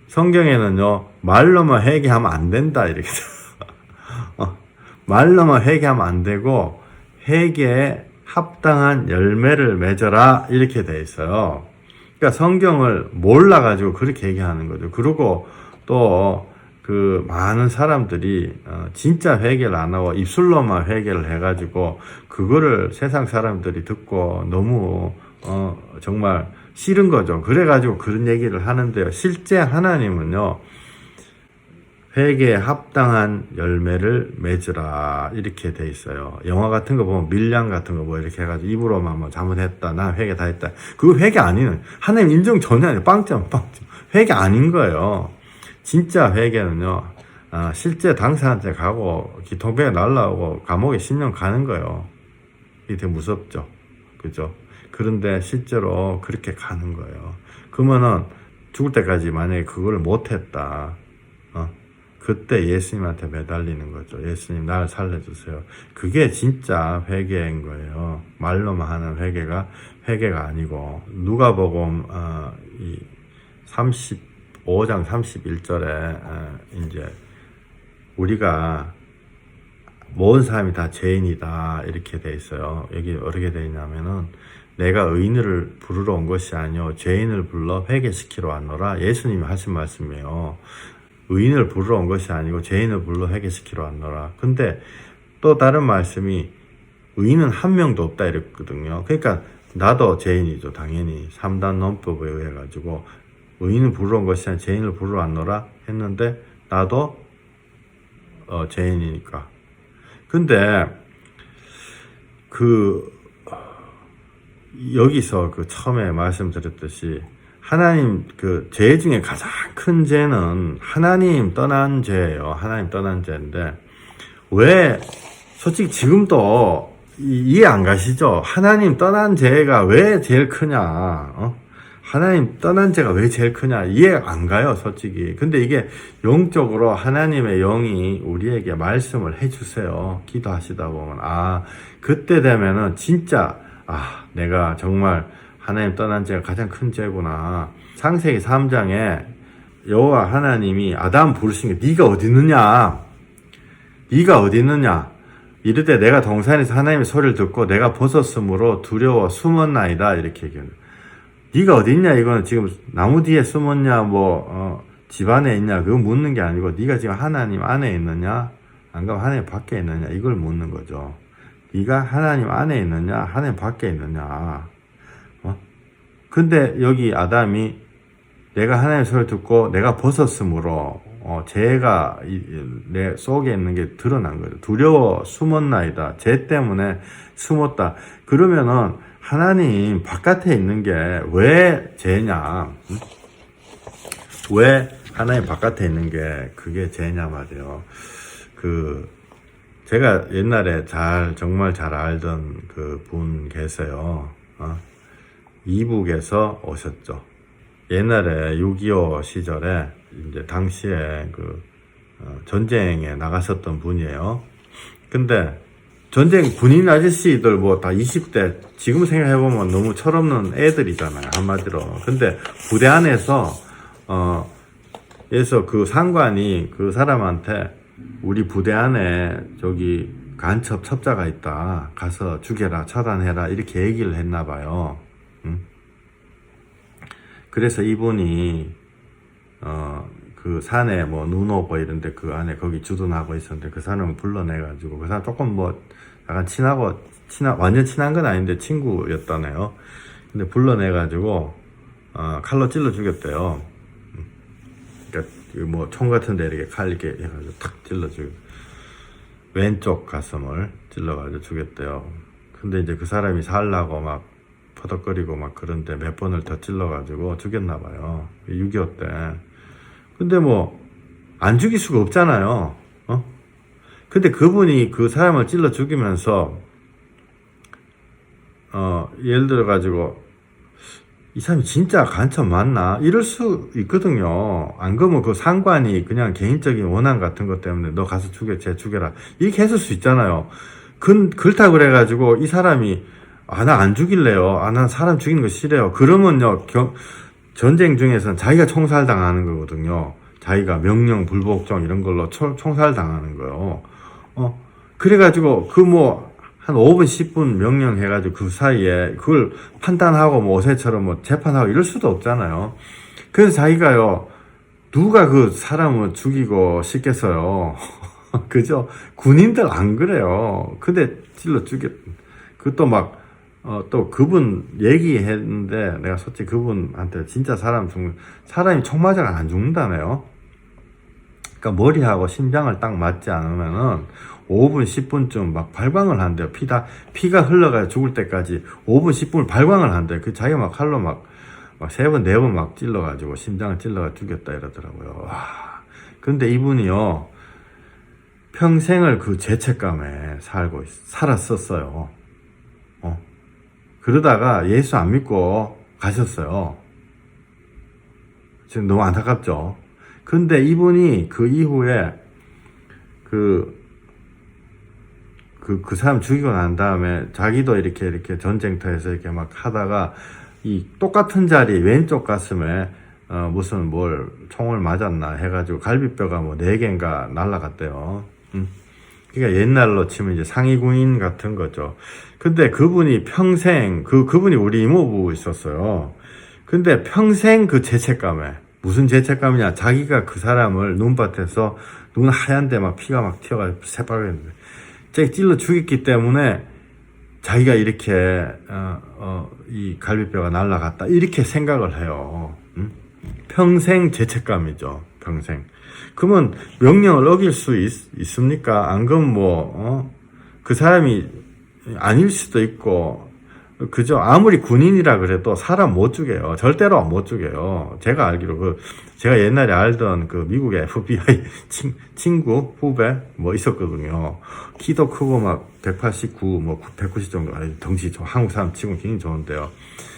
A: 성경에는요, 말로만 회개하면 안 된다 이렇게 말로만 회개하면 안 되고 회개에 합당한 열매를 맺어라 이렇게 돼 있어요. 그러니까 성경을 몰라가지고 그렇게 얘기하는 거죠. 그리고 또 많은 사람들이 진짜 회개를 안 하고 입술로만 회개를 해가지고 그거를 세상 사람들이 듣고 너무 정말 싫은 거죠. 그래가지고 그런 얘기를 하는데요. 실제 하나님은요, 회개에 합당한 열매를 맺으라 이렇게 돼 있어요. 영화 같은 거 보면 밀양 같은 거 이렇게 해가지고 입으로만 잘못했다, 나 회개 다 했다, 그거 회개 아니에요. 하나님 인정 전혀 아니에요. 빵점 회개 아닌 거예요. 진짜 회개는요, 실제 당사한테 가고 기통병에 날라오고 감옥에 10년 가는 거예요. 이게 되게 무섭죠. 그죠? 그런데 실제로 그렇게 가는 거예요. 그러면은 죽을 때까지 만약에 그걸 못했다, 그때 예수님한테 매달리는 거죠. 예수님 나를 살려주세요. 그게 진짜 회개인 거예요. 말로만 하는 회개가 아니고, 누가복음 35장 31절에 이제 우리가 모든 사람이 다 죄인이다 이렇게 돼 있어요. 여기 어떻게 돼 있냐면은 내가 의인을 부르러 온 것이 아니요 죄인을 불러 회개시키러 왔노라. 예수님이 하신 말씀이에요. 의인을 부르러 온 것이 아니고 죄인을 불러 회개시키러 왔노라. 근데 또 다른 말씀이 의인은 한 명도 없다 이랬거든요. 그러니까 나도 죄인이죠. 당연히 3단 논법에 의해 가지고 의인을 부르러 온 것이 아니라 죄인을 부르러 왔노라 했는데 나도 죄인이니까. 근데 여기서 처음에 말씀드렸듯이 하나님 죄 중에 가장 큰 죄는 하나님 떠난 죄예요. 하나님 떠난 죄인데 왜 솔직히 지금도 이해 안 가시죠? 하나님 떠난 죄가 왜 제일 크냐? 하나님 떠난 죄가 왜 제일 크냐? 이해 안 가요, 솔직히. 근데 이게 영적으로 하나님의 영이 우리에게 말씀을 해주세요. 기도하시다 보면 그때 되면은 진짜 내가 정말 하나님 떠난 죄가 가장 큰 죄구나. 창세기 3장에 여호와 하나님이 아담 부르신 게 네가 어디 있느냐? 네가 어디 있느냐? 이르되 내가 동산에서 하나님의 소리를 듣고 내가 벗었으므로 두려워 숨었나이다 이렇게 얘기해요. 네가 어디 있냐? 이거는 지금 나무 뒤에 숨었냐? 집 안에 있냐? 그거 묻는 게 아니고 네가 지금 하나님 안에 있느냐? 안 그러면 하나님 밖에 있느냐? 이걸 묻는 거죠. 네가 하나님 안에 있느냐? 하나님 밖에 있느냐? 근데 여기 아담이 내가 하나님의 소리를 듣고 내가 벗었으므로 죄가 내 속에 있는 게 드러난 거예요. 두려워 숨었나이다. 죄 때문에 숨었다. 그러면은 하나님 바깥에 있는 게 왜 죄냐? 왜 하나님 바깥에 있는 게 그게 죄냐 말이에요. 제가 옛날에 정말 잘 알던 그 분 계세요. 이북에서 오셨죠. 옛날에 6.25 시절에 이제 당시에 전쟁에 나가셨던 분이에요. 근데 전쟁 군인 아저씨들 뭐 다 20대, 지금 생각해보면 너무 철없는 애들이잖아요, 한마디로. 근데 부대 안에서, 그 상관이 그 사람한테 우리 부대 안에 저기 간첩 첩자가 있다. 가서 죽여라, 처단해라. 이렇게 얘기를 했나 봐요. 그래서 이분이, 그 산에 뭐 눈 오고 이런데 그 안에 거기 주둔하고 있었는데 그 사람을 불러내가지고 그 사람 조금 뭐 약간 완전 친한 건 아닌데 친구였다네요. 근데 불러내가지고, 칼로 찔러 죽였대요. 그러니까 뭐 총 같은 데 이렇게 칼 이렇게 해가지고 탁 찔러 왼쪽 가슴을 찔러가지고 죽였대요. 근데 이제 그 사람이 살라고 막 퍼덕거리고 막 그런데 몇 번을 더 찔러가지고 죽였나봐요. 6.25 때. 근데 뭐, 안 죽일 수가 없잖아요. 근데 그분이 그 사람을 찔러 죽이면서, 예를 들어가지고, 이 사람이 진짜 간첩 맞나? 이럴 수 있거든요. 안 그러면 그 상관이 그냥 개인적인 원한 같은 것 때문에 너 가서 쟤 죽여라. 이렇게 했을 수 있잖아요. 그렇다 그래가지고 이 사람이, 나 안 죽일래요. 난 사람 죽이는 거 싫어요. 그러면요, 전쟁 중에서는 자기가 총살당하는 거거든요. 자기가 명령 불복종 이런 걸로 총살당하는 거예요. 그래가지고 한 5분 10분 명령해가지고 그 사이에 그걸 판단하고 뭐 어제처럼 뭐 재판하고 이럴 수도 없잖아요. 그래서 자기가요, 누가 그 사람을 죽이고 싶겠어요. 그죠? 군인들 안 그래요. 근데 찔러 그것도 또 그분 얘기했는데 내가 솔직히 그분한테 진짜 사람이 총 맞아가 안 죽는다네요. 그러니까 머리하고 심장을 딱 맞지 않으면은 5분 10분쯤 막 발광을 한대요. 피가 흘러가야 죽을 때까지 5분 10분을 발광을 한대요. 자기가 막 칼로 막 3번 4번 막 찔러가지고 심장을 찔러가 죽였다 이러더라고요. 와. 근데 이분이요, 평생을 그 죄책감에 살았었어요. 그러다가 예수 안 믿고 가셨어요. 지금 너무 안타깝죠? 근데 이분이 그 이후에 그 사람 죽이고 난 다음에 자기도 이렇게 전쟁터에서 이렇게 막 하다가 이 똑같은 자리 왼쪽 가슴에 무슨 총을 맞았나 해가지고 갈비뼈가 뭐 4개인가 날라갔대요. 그러니까 옛날로 치면 이제 상위군인 같은 거죠. 근데 그분이 평생, 그분이 우리 이모부 있었어요. 근데 평생 그 죄책감에, 무슨 죄책감이냐, 자기가 그 사람을 눈밭에서 눈 하얀데 막 피가 막 튀어가지고 새빨겠는데, 찔러 죽였기 때문에 자기가 이렇게, 이 갈비뼈가 날라갔다. 이렇게 생각을 해요. 평생 죄책감이죠. 평생. 그러면 명령을 어길 수 있습니까? 안 그러면 그 사람이 아닐 수도 있고, 그죠? 아무리 군인이라 그래도 사람 못 죽여요. 절대로 못 죽여요. 제가 알기로 제가 옛날에 알던 그 미국의 FBI 친구, 후배 있었거든요. 키도 크고 막 189, 190 정도, 덩치 한국 사람 치고 굉장히 좋은데요.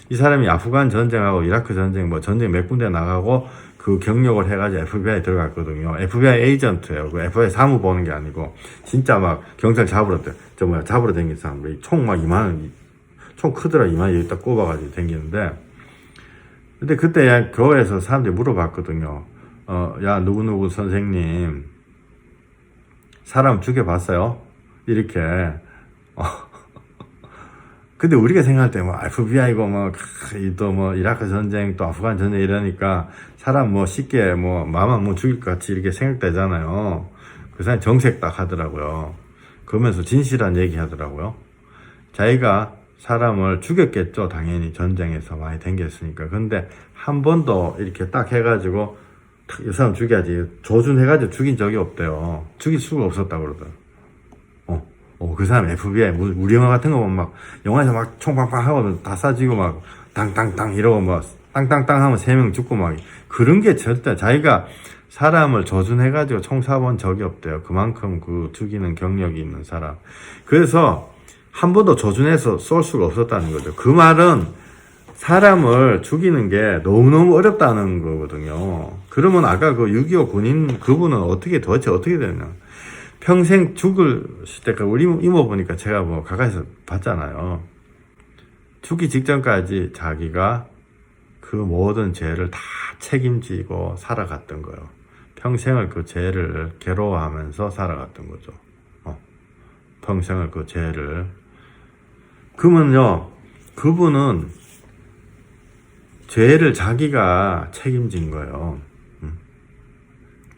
A: 이 사람이 아프간 전쟁하고 이라크 전쟁, 전쟁 몇 군데 나가고 그 경력을 해가지고 FBI 들어갔거든요. FBI 에이전트예요. 그 FBI 사무 보는 게 아니고, 진짜 막 경찰 잡으러 다닌 사람, 총 총 크더라, 이만 여기다 꼽아가지고 다니는데, 근데 그때 교회에서 사람들이 물어봤거든요. 야, 누구누구 선생님, 사람 죽여봤어요? 이렇게. 근데 우리가 생각할 때 FBI고 또 이라크 전쟁 또 아프간 전쟁 이러니까 사람 쉽게 마만 죽일 것 같이 이렇게 생각되잖아요. 그 사람이 정색 딱 하더라고요. 그러면서 진실한 얘기 하더라고요. 자기가 사람을 죽였겠죠. 당연히 전쟁에서 많이 댕겼으니까. 근데 한 번도 이렇게 딱 해가지고 이 사람 죽여야지. 조준해가지고 죽인 적이 없대요. 죽일 수가 없었다고 그러더라고. 그 사람 FBI, 우리 영화 같은 거 보면 막, 영화에서 막 총빵빵 하고 다 쏴지고 막, 땅땅땅 이러고 막, 땅땅땅 하면 3명 죽고 막, 그런 게 절대, 자기가 사람을 조준해가지고 총 쏴본 적이 없대요. 그만큼 그 죽이는 경력이 있는 사람. 그래서, 한 번도 조준해서 쏠 수가 없었다는 거죠. 그 말은, 사람을 죽이는 게 너무너무 어렵다는 거거든요. 그러면 아까 그 6.25 군인 그분은 도대체 어떻게 되냐. 평생 죽을 때까지 우리 이모 보니까 제가 뭐 가까이서 봤잖아요. 죽기 직전까지 자기가 그 모든 죄를 다 책임지고 살아갔던 거예요. 평생을 그 죄를 괴로워하면서 살아갔던 거죠. 평생을 그 죄를. 그러면요, 그분은 죄를 자기가 책임진 거예요.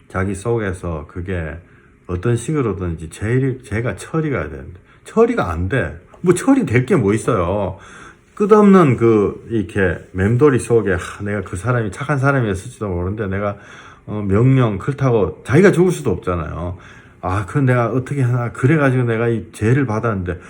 A: 자기 속에서 그게 어떤 식으로든지 죄가 처리가 되는데, 처리가 안 돼. 뭐 처리될 게 뭐 있어요. 끝없는 이렇게 맴돌이 속에, 내가 그 사람이 착한 사람이었을지도 모르는데, 내가, 명령, 그렇다고 자기가 죽을 수도 없잖아요. 그럼 내가 어떻게 하나, 그래가지고 내가 이 죄를 받았는데,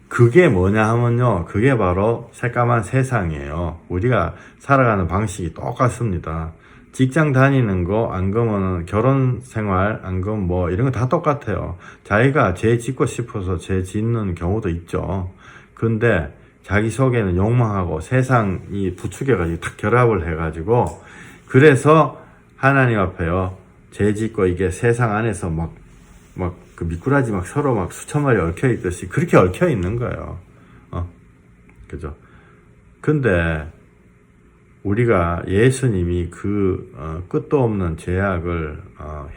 A: 그게 뭐냐 하면요, 그게 바로 새까만 세상이에요. 우리가 살아가는 방식이 똑같습니다. 직장 다니는 거, 안 그러면 결혼 생활, 안 그러면 뭐 이런 거 다 똑같아요. 자기가 죄 짓고 싶어서 죄 짓는 경우도 있죠. 근데 자기 속에는 욕망하고 세상이 부추겨가지고 탁 결합을 해가지고, 그래서 하나님 앞에요, 죄 짓고 이게 세상 안에서 그 미꾸라지 서로 수천 마리 얽혀 있듯이 그렇게 얽혀 있는 거예요. 그죠? 근데 우리가 예수님이 끝도 없는 죄악을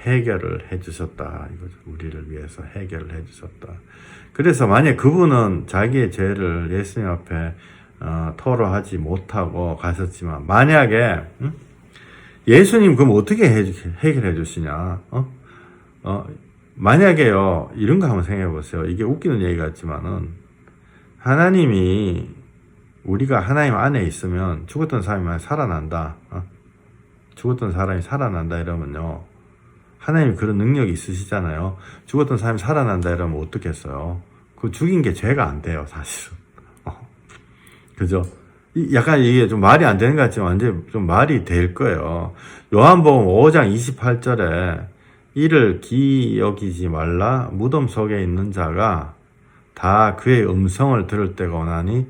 A: 해결을 해주셨다 이거죠. 우리를 위해서 해결을 해주셨다. 그래서 만약 그분은 자기의 죄를 예수님 앞에 토로하지 못하고 가셨지만, 만약에 예수님 그럼 어떻게 해결해 주시냐? 만약에요, 이런 거 한번 생각해 보세요. 이게 웃기는 얘기 같지만은, 하나님이, 우리가 하나님 안에 있으면 죽었던 사람이 살아난다. 죽었던 사람이 살아난다 이러면요, 하나님이 그런 능력이 있으시잖아요. 죽었던 사람이 살아난다 이러면 어떻겠어요? 그 죽인 게 죄가 안 돼요, 사실은. 그죠? 약간 이게 좀 말이 안 되는 것 같지만 완전 좀 말이 될 거예요. 요한복음 5장 28절에 이를 기여기지 말라. 무덤 속에 있는 자가 다 그의 음성을 들을 때가 오나니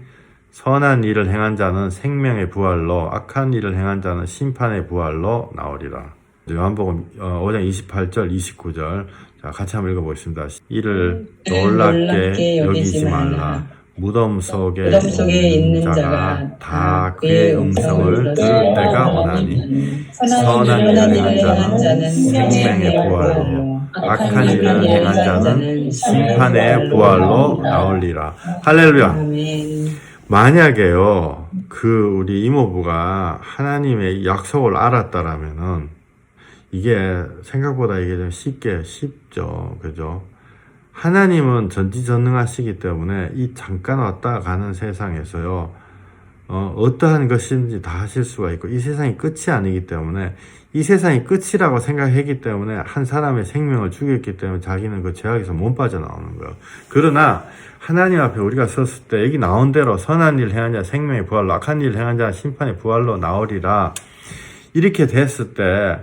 A: 선한 일을 행한 자는 생명의 부활로, 악한 일을 행한 자는 심판의 부활로 나오리라. 요한복음 5장 28절 29절 자, 같이 한번 읽어보겠습니다. 이를 놀랍게 여기지 말라. 무덤 속에 있는 자가 다 그의 음성을 들을 때가 오나니 선한 일을 행한 자는 생명의 부활로, 악한 일을 행한 자는 심판의 부활로 나올리라. 할렐루야. 만약에요, 우리 이모부가 하나님의 약속을 알았다라면은, 이게 생각보다 이게 좀 쉽죠. 그죠? 하나님은 전지전능하시기 때문에 이 잠깐 왔다 가는 세상에서요, 어떠한 것인지 다 하실 수가 있고, 이 세상이 끝이 아니기 때문에, 이 세상이 끝이라고 생각했기 때문에 한 사람의 생명을 죽였기 때문에 자기는 그 죄악에서 못 빠져나오는 거예요. 그러나 하나님 앞에 우리가 섰을 때 여기 나온 대로 선한 일 행한 자 생명의 부활로, 악한 일 행한 자 심판의 부활로 나오리라, 이렇게 됐을 때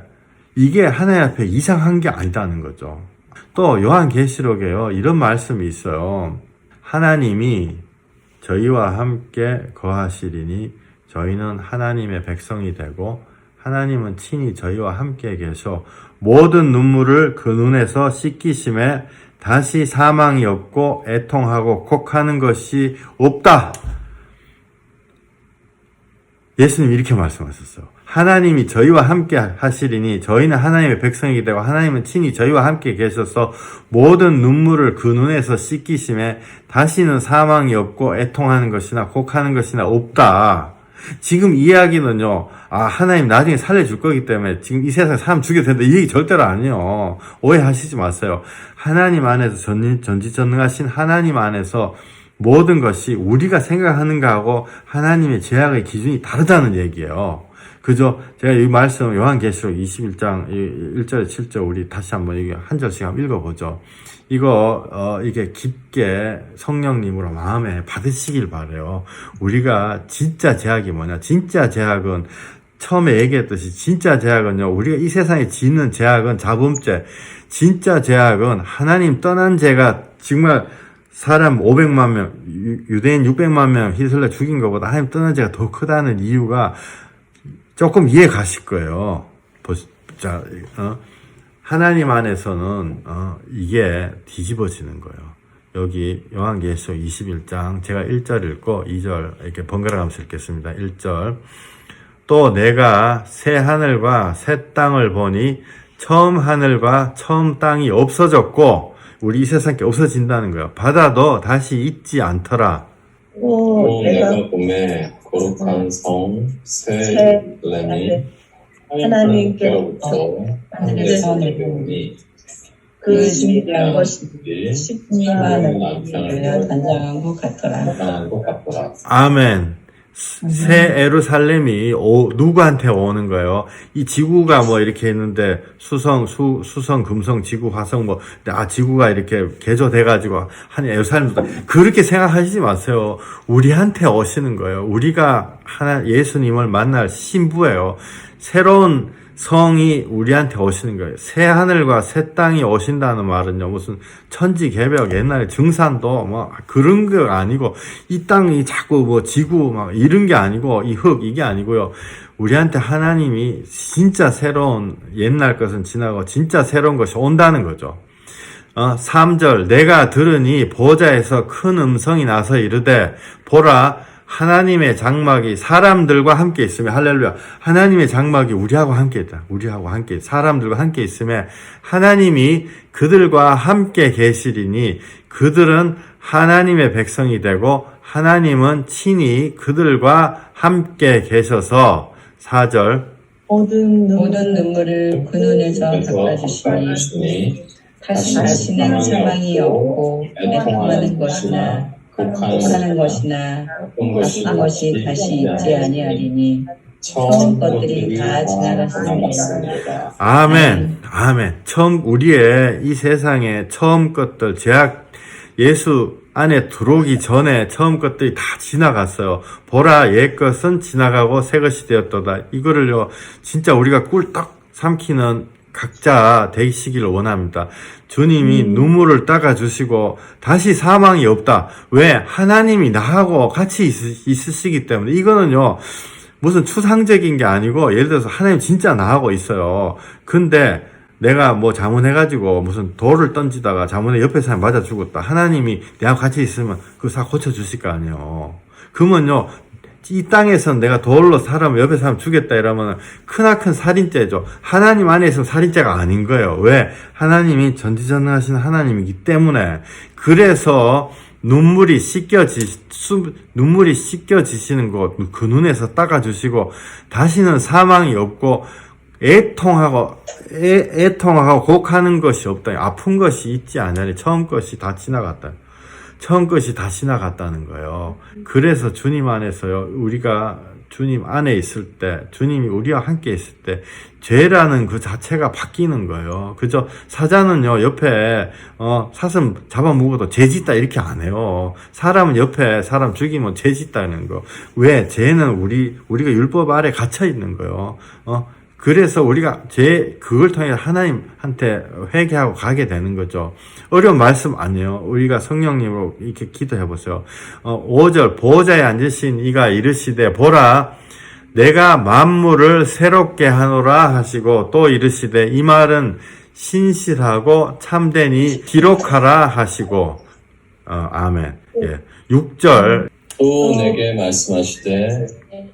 A: 이게 하나님 앞에 이상한 게 아니다는 거죠. 또 요한계시록에요, 이런 말씀이 있어요. 하나님이 저희와 함께 거하시리니 저희는 하나님의 백성이 되고 하나님은 친히 저희와 함께 계셔 모든 눈물을 그 눈에서 씻기심에 다시 사망이 없고 애통하고 곡하는 것이 없다. 예수님이 이렇게 말씀하셨어요. 하나님이 저희와 함께 하시리니 저희는 하나님의 백성이기 때문에 하나님은 친히 저희와 함께 계셔서 모든 눈물을 그 눈에서 씻기심에 다시는 사망이 없고 애통하는 것이나 곡하는 것이나 없다. 지금 이야기는요, 하나님 나중에 살려줄 거기 때문에 지금 이 세상에 사람 죽여도 된다, 이 얘기 절대로 아니에요. 오해하시지 마세요. 하나님 안에서 전지전능하신 하나님 안에서 모든 것이 우리가 생각하는 거하고 하나님의 제약의 기준이 다르다는 얘기예요. 그죠? 제가 이 말씀 요한계시록 21장 1절에 7절 우리 다시 한번 이게 한 절씩 한번 읽어보죠. 이거 이게 깊게 성령님으로 마음에 받으시길 바래요. 우리가 진짜 제약이 뭐냐? 진짜 제약은 처음에 얘기했듯이 진짜 제약은요. 우리가 이 세상에 짓는 제약은 자범죄. 진짜 제약은 하나님 떠난 죄가 정말 사람 500만 명, 유대인 600만 명 히틀러 죽인 것보다 하나님 떠난 죄가 더 크다는 이유가 조금 이해 가실 거예요. 자, 하나님 안에서는 이게 뒤집어지는 거예요. 여기 요한계시록 21장 제가 1절 읽고 2절 이렇게 번갈아 가면서 읽겠습니다. 1절 또 내가 새 하늘과 새 땅을 보니 처음 하늘과 처음 땅이 없어졌고 우리 이 세상에 없어진다는 거예요. 바다도 다시 있지 않더라.
B: 또 내가 봄에 거룩한 성 새 예루살렘이 하나님께로부터 하늘에서 내려오니
C: 그 준비한 것이
B: 이
C: 십리와
B: 남편을
C: 단장한 것 같더라.
B: dan한 것 같더라.
A: 아멘. 새 에루살렘이 누구한테 오는 거예요? 이 지구가 뭐 이렇게 있는데 수성, 금성, 지구, 화성 지구가 이렇게 개조돼가지고 한 에루살렘도 그렇게 생각하시지 마세요. 우리한테 오시는 거예요. 우리가 예수님을 만날 신부예요. 새로운 성이 우리한테 오시는 거예요. 새 하늘과 새 땅이 오신다는 말은요, 무슨 천지개벽, 옛날에 증산도 뭐 그런 거 아니고, 이 땅이 자꾸 뭐 지구 막 이런 게 아니고, 이 흙 이게 아니고요. 우리한테 하나님이 진짜 새로운 옛날 것은 지나고 진짜 새로운 것이 온다는 거죠. 3절 내가 들으니 보좌에서 큰 음성이 나서 이르되 보라 하나님의 장막이 사람들과 함께 있으며 할렐루야. 하나님의 장막이 우리하고 함께 있다. 우리하고 함께 사람들과 함께 있으며 하나님이 그들과 함께 계시리니 그들은 하나님의 백성이 되고 하나님은 친히 그들과 함께 계셔서 4절
C: 모든 눈물을 그 눈에서 닦아주시니 다시는 사망이 없고 애통하는 것이나 혹하는 것이나 아픈 것이 다시 있지 아니하리니 처음 것들이 다 지나갔습니다.
A: 아멘. 아멘. 우리의 이 세상의 처음 것들, 예수 안에 들어오기 전에 처음 것들이 다 지나갔어요. 보라, 옛 것은 지나가고 새 것이 되었도다. 이거를요, 진짜 우리가 꿀떡 삼키는 각자 되시기를 원합니다. 주님이 눈물을 닦아주시고 다시 사망이 없다. 왜? 하나님이 나하고 같이 있으시기 때문에. 이거는요 무슨 추상적인 게 아니고 예를 들어서 하나님 진짜 나하고 있어요. 근데 내가 뭐 자문해가지고 무슨 돌을 던지다가 자문에 옆에 사람 맞아 죽었다. 하나님이 내하고 같이 있으면 그 사 고쳐주실 거 아니에요. 그러면요 이 땅에선 내가 돌로 옆에 사람 죽였다 이러면 크나큰 살인죄죠. 하나님 안에 있으면 살인죄가 아닌 거예요. 왜? 하나님이 전지전능하신 하나님이기 때문에. 그래서 눈물이 씻겨지시는 것, 그 눈에서 닦아주시고 다시는 사망이 없고 애통하고 곡하는 것이 없다. 아픈 것이 있지 않으니 처음 것이 다 지나갔다. 처음 것이 다 지나갔다는 거예요. 그래서 주님 안에서요, 우리가 주님 안에 있을 때, 주님이 우리와 함께 있을 때, 죄라는 그 자체가 바뀌는 거예요. 그죠? 사자는요, 옆에, 사슴 잡아먹어도 죄 짓다 이렇게 안 해요. 사람은 옆에 사람 죽이면 죄 짓다는 거. 왜? 죄는 우리가 율법 아래 갇혀 있는 거예요. 그래서 우리가 그걸 통해 하나님한테 회개하고 가게 되는 거죠. 어려운 말씀 아니에요. 우리가 성령님으로 이렇게 기도해 보세요. 5절 보호자에 앉으신 이가 이르시되 보라 내가 만물을 새롭게 하노라 하시고 또 이르시되 이 말은 신실하고 참되니 기록하라 하시고 아멘. 예. 6절
B: 또 내게 말씀하시되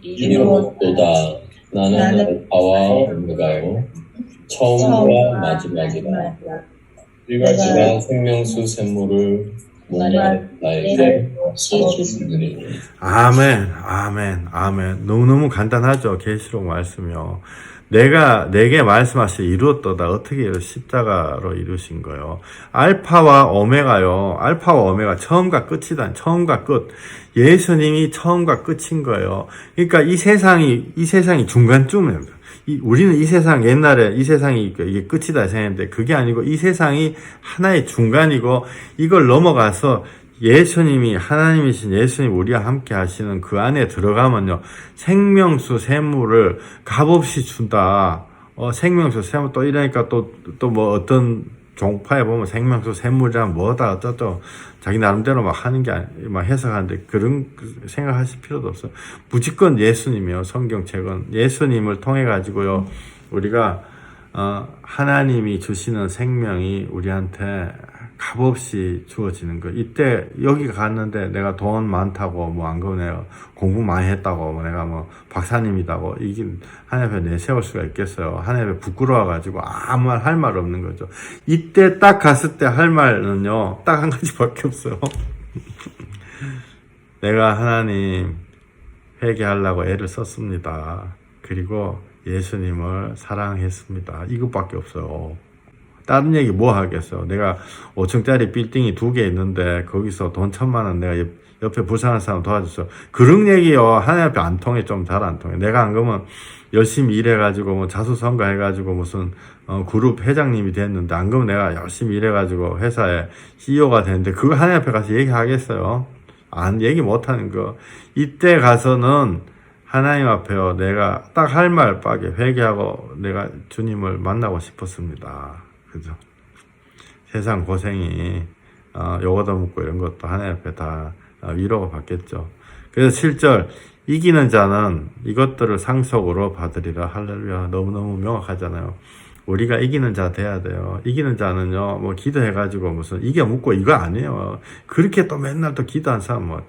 B: 이르렀도다 나는 알파와 오메가요 처음과 마지막이다. 이가 생명수 샘물을 목마른 나에게 주시리니.
A: 아멘. 너무너무 간단하죠. 계시록 말씀이요. 내게 말씀하시 이루었도다. 어떻게 십자가로 이루신 거예요? 알파와 오메가요. 알파와 오메가 처음과 끝이다. 처음과 끝. 예수님이 처음과 끝인 거예요. 그러니까 이 세상이 중간쯤이에요. 우리는 이 세상 옛날에 이 세상이 이게 끝이다 생각했는데 그게 아니고 이 세상이 하나의 중간이고 이걸 넘어가서 예수님이 하나님이신 예수님 우리와 함께 하시는 그 안에 들어가면요 생명수 샘물을 값없이 준다. 생명수 샘물 또 이러니까 또 뭐 어떤 종파에 보면 생명수 샘물이란 뭐다 어쩌죠 자기 나름대로 막 하는 게 막 해석하는데 그런 생각하실 필요도 없어요. 무조건 예수님이에요. 성경책은 예수님을 통해 가지고요 우리가 하나님이 주시는 생명이 우리한테 값없이 주어지는 거. 이때 여기 갔는데 내가 돈 많다고 뭐 안 그러고 내가 공부 많이 했다고 뭐 내가 뭐 박사님이다고 이게 하나님 앞에 내세울 수가 있겠어요. 하나님 앞에 부끄러워가지고 아무 말 할 말 없는 거죠. 이때 딱 갔을 때 할 말은요 딱 한 가지밖에 없어요. 내가 하나님 회개하려고 애를 썼습니다. 그리고 예수님을 사랑했습니다. 이것밖에 없어요. 다른 얘기 뭐 하겠어. 내가 5층짜리 빌딩이 2개 있는데 거기서 돈 1,000,000원 내가 옆에 불쌍한 사람 도와줬어. 그런 얘기요 하나님 앞에 안 통해. 좀 잘 안 통해. 내가 안 그러면 열심히 일해가지고 뭐 자수성가 해가지고 무슨 그룹 회장님이 됐는데 안 그러면 내가 열심히 일해가지고 회사에 CEO가 됐는데 그거 하나님 앞에 가서 얘기하겠어요. 안 얘기 못하는 거. 이때 가서는 하나님 앞에요 내가 딱 할 말 빠게 회개하고 내가 주님을 만나고 싶었습니다. 그죠? 세상 고생이 요거도 묻고 이런 것도 하나님 앞에 다 위로가 받겠죠. 그래서 7절 이기는 자는 이것들을 상속으로 받으리라. 할렐루야. 너무너무 명확하잖아요. 우리가 이기는 자 돼야 돼요. 이기는 자는요 뭐 기도해가지고 무슨 이겨 묻고 이거 아니에요. 그렇게 또 맨날 또 기도한 사람 뭐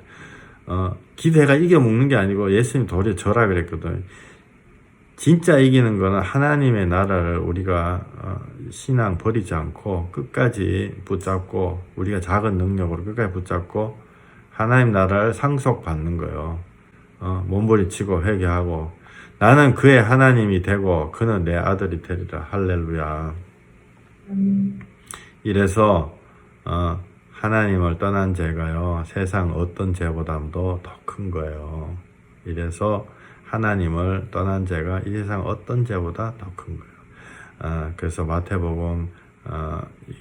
A: 기도해가 이겨 먹는 게 아니고 예수님 도리어 저라 그랬거든. 진짜 이기는 거는 하나님의 나라를 우리가 신앙 버리지 않고 끝까지 붙잡고 우리가 작은 능력으로 끝까지 붙잡고 하나님 나라를 상속받는 거예요. 몸부림치고 회개하고 나는 그의 하나님이 되고 그는 내 아들이 되리라. 할렐루야. 이래서 하나님을 떠난 죄가요 세상 어떤 죄보다도 더 큰 거예요. 이래서 하나님을 떠난 죄가 이 세상 어떤 죄보다 더 큰 거예요. 그래서 마태복음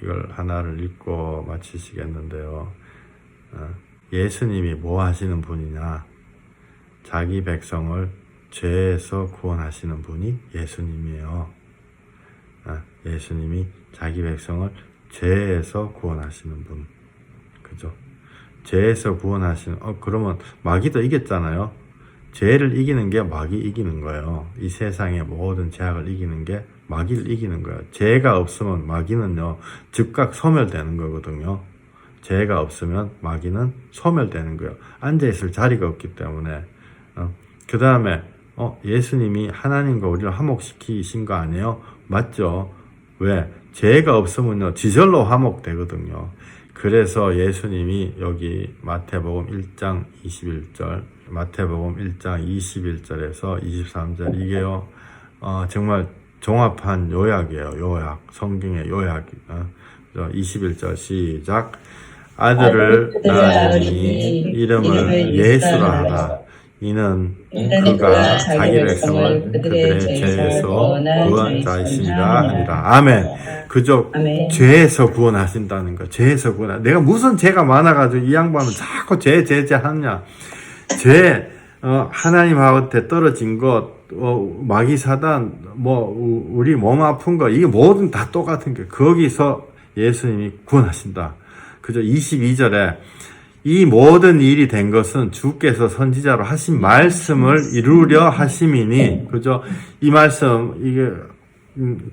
A: 이걸 하나를 읽고 마치시겠는데요. 예수님이 뭐 하시는 분이냐? 자기 백성을 죄에서 구원하시는 분이 예수님이에요. 예수님이 자기 백성을 죄에서 구원하시는 분. 그죠? 죄에서 구원하시는, 그러면 마귀도 이겼잖아요. 죄를 이기는 게 마귀 이기는 거예요. 이 세상의 모든 죄악을 이기는 게 마귀를 이기는 거예요. 죄가 없으면 마귀는요, 즉각 소멸되는 거거든요. 죄가 없으면 마귀는 소멸되는 거예요. 앉아있을 자리가 없기 때문에. 그 다음에, 예수님이 하나님과 우리를 화목시키신 거 아니에요? 맞죠? 왜? 죄가 없으면요, 지절로 화목되거든요. 그래서 예수님이 여기 마태복음 1장 21절, 마태복음 1장 21절에서 23절, 이게요, 정말 종합한 요약이에요. 요약. 성경의 요약. 21절 시작. 아들을 낳으니 이름을 예수라 하라. 이는 그가 자기 백성을 그들의 죄에서 구원자이시니라 하니라. 아멘. 그저 죄에서 구원하신다는 거. 죄에서 구원. 내가 무슨 죄가 많아가지고 이 양반은 자꾸 죄 하느냐. 죄, 하나님한테 떨어진 것, 마귀 사단, 우리 몸 아픈 거, 이게 모든 다 똑같은 게, 거기서 예수님이 구원하신다. 그죠? 22절에, 이 모든 일이 된 것은 주께서 선지자로 하신 말씀을 이루려 하심이니, 그죠? 이 말씀, 이게,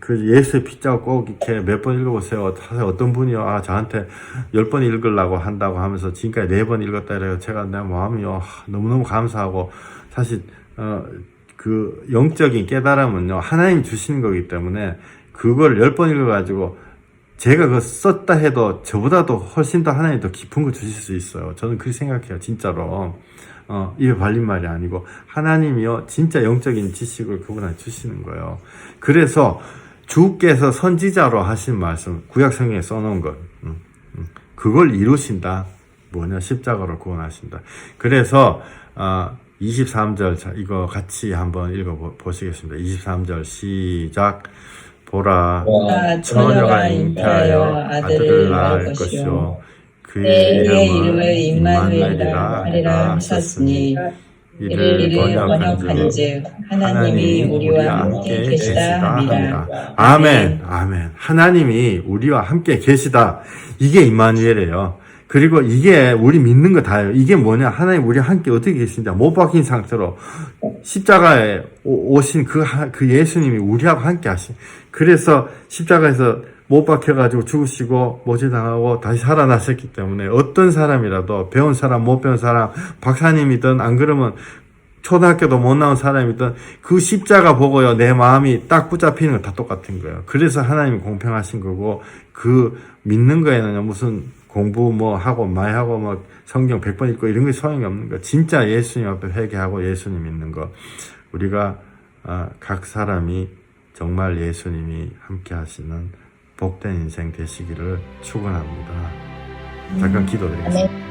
A: 예수의 핏자국 꼭 이렇게 몇 번 읽어보세요. 사실 어떤 분이요, 저한테 10번 읽으려고 한다고 하면서 지금까지 4번 읽었다 이래요. 제가 내 마음이요, 너무너무 감사하고, 사실, 그 영적인 깨달음은요, 하나님 주시는 거기 때문에, 그걸 10번 읽어가지고, 제가 그거 썼다 해도 저보다도 훨씬 더 하나님 더 깊은 거 주실 수 있어요. 저는 그렇게 생각해요. 진짜로. 입에 발린 말이 아니고 하나님이요 진짜 영적인 지식을 그분한테 주시는 거예요. 그래서 주께서 선지자로 하신 말씀 구약 성경에 써놓은 것 그걸 이루신다. 뭐냐 십자가로 구원하신다. 그래서 23절 자, 이거 같이 한번 읽어 보시겠습니다. 23절 시작. 보라 처녀가 잉태하여 아들을 낳을 것이요 그의 이름을 임마누엘이라 하리라 하셨으니 이를 번역한즉 하나님이 우리와 함께 계시다 함이라. 아멘. 아멘. 하나님이 우리와 함께 계시다. 이게 임마누엘이에요. 그리고 이게 우리 믿는 거 다예요. 이게 뭐냐? 하나님 우리와 함께 어떻게 계신다? 못 박힌 상태로 십자가에 오신 그 예수님이 우리하고 함께 하신. 그래서 십자가에서 못 박혀가지고 죽으시고 모질당하고 다시 살아나셨기 때문에 어떤 사람이라도 배운 사람 못 배운 사람 박사님이든 안 그러면 초등학교도 못 나온 사람이든 그 십자가 보고요 내 마음이 딱 붙잡히는 건 다 똑같은 거예요. 그래서 하나님이 공평하신 거고 그 믿는 거에는 무슨 공부 뭐 하고 많이 하고 뭐 성경 100번 읽고 이런 게 소용이 없는 거. 진짜 예수님 앞에 회개하고 예수님 믿는 거. 우리가 각 사람이 정말 예수님이 함께 하시는 복된 인생 되시기를 축원합니다. 잠깐 기도드리겠습니다.